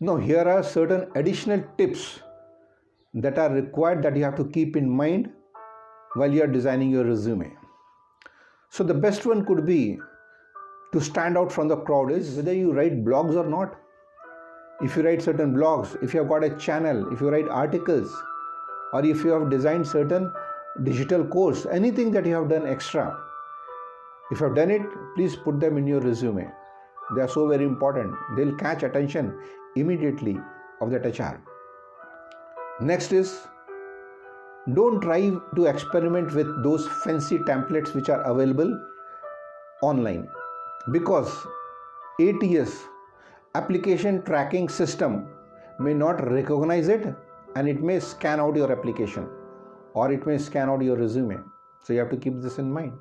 Now, here are certain additional tips that are required that you have to keep in mind while you are designing your resume. So the best one could be to stand out from the crowd is whether you write blogs or not. If you write certain blogs, if you have got a channel, if you write articles, or if you have designed certain digital course, anything that you have done extra, if you have done it, please put them in your resume. They are so very important. They will catch attention immediately of that HR. Next is, don't try to experiment with those fancy templates which are available online, because ATS, application tracking system, may not recognize it and it may scan out your application or it may scan out your resume. So you have to keep this in mind.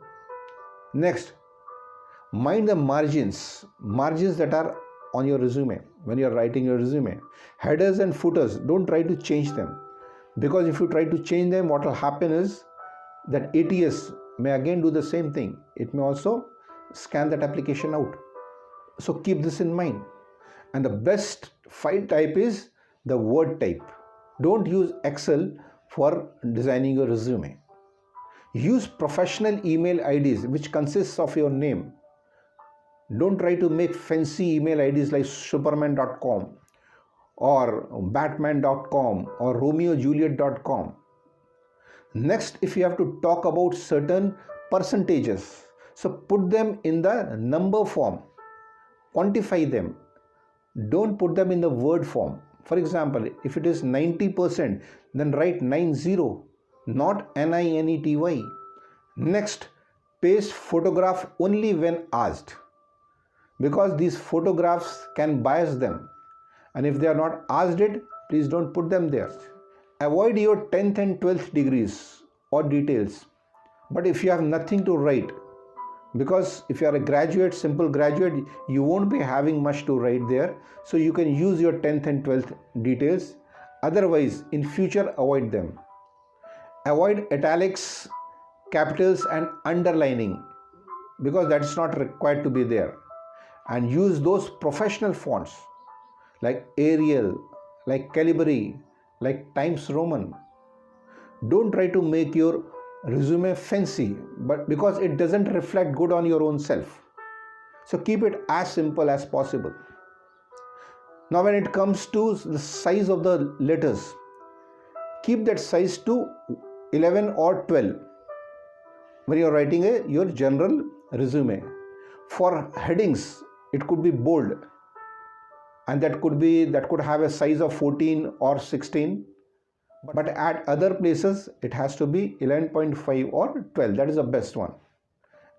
Next, mind the margins that are on your resume when you are writing your resume. Headers and footers, don't try to change them, because if you try to change them, what will happen is that ATS may again do the same thing. It may also scan that application out. So keep this in mind. And the best file type is the Word type. Don't use Excel for designing your resume. Use professional email IDs which consists of your name. Don't try to make fancy email IDs like superman.com or batman.com or romeojuliet.com. Next, if you have to talk about certain percentages, so put them in the number form, quantify them. Don't put them in the word form. For example, if it is 90%, then write 90, not NINETY. Next, paste photograph only when asked, because these photographs can bias them. And if they are not asked it, please don't put them there. Avoid your 10th and 12th degrees or details. But if you have nothing to write, because if you are a graduate, simple graduate, you won't be having much to write there. So you can use your 10th and 12th details. Otherwise, in future, avoid them. Avoid italics, capitals and underlining, because that's not required to be there. And use those professional fonts like Arial, like Calibri, like Times Roman. Don't try to make your resume fancy, but because it doesn't reflect good on your own self. So keep it as simple as possible. Now when it comes to the size of the letters, keep that size to 11 or 12 when you are writing your general resume. For headings, it could be bold, and that could have a size of 14 or 16. But at other places, it has to be 11.5 or 12. That is the best one.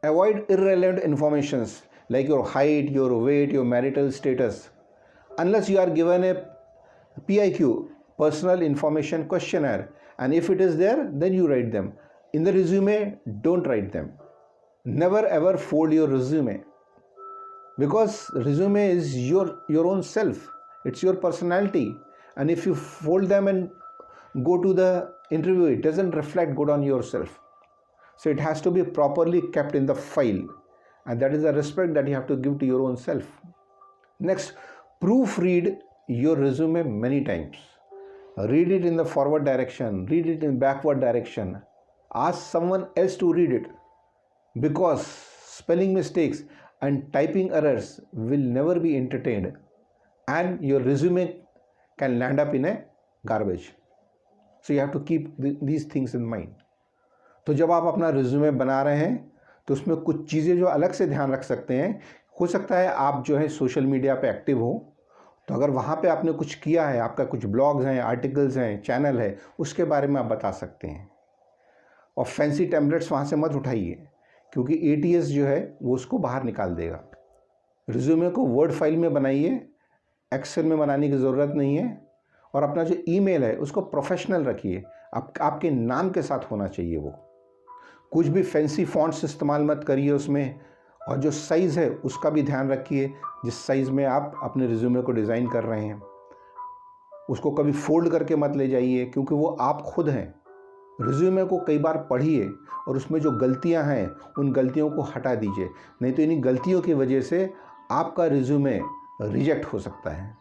Avoid irrelevant informations like your height, your weight, your marital status, unless you are given a PIQ, personal information questionnaire. And if it is there, then you write them. In the resume, don't write them. Never ever fold your resume, because resume is your own self. It's your personality. And if you fold them and go to the interview, it doesn't reflect good on yourself. So it has to be properly kept in the file, and that is the respect that you have to give to your own self. Next, proofread your resume many times. Read it in the forward direction, read it in backward direction. Ask someone else to read it, because spelling mistakes and typing errors will never be entertained, and your resume can land up in a garbage. So you have to keep these things in mind. तो जब आप अपना resume बना रहे हैं तो उसमें कुछ चीज़ें जो अलग से ध्यान रख सकते हैं. हो सकता है आप जो है सोशल मीडिया पे एक्टिव हो, तो अगर वहाँ पे आपने कुछ किया है, आपका कुछ ब्लॉग्स हैं, आर्टिकल्स हैं, चैनल है, उसके बारे में आप बता सकते हैं. और फैंसी टेम्पलेट्स वहाँ से मत उठाइए, क्योंकि ATS जो है वो उसको बाहर निकाल देगा. रिज्यूमे को वर्ड फाइल में बनाइए, एक्सेल में बनाने की ज़रूरत नहीं है. और अपना जो ईमेल है उसको प्रोफेशनल रखिए, आपके नाम के साथ होना चाहिए वो. कुछ भी फैंसी फॉन्ट्स इस्तेमाल मत करिए उसमें. और जो साइज़ है उसका भी ध्यान रखिए, जिस साइज़ में आप अपने रिज्यूमे को डिज़ाइन कर रहे हैं उसको कभी फोल्ड करके मत ले जाइए, क्योंकि वो आप खुद हैं. रिज्यूमे को कई बार पढ़िए और उसमें जो गलतियां हैं उन गलतियों को हटा दीजिए, नहीं तो इन्हीं गलतियों की वजह से आपका रिज्यूमे रिजेक्ट हो सकता है.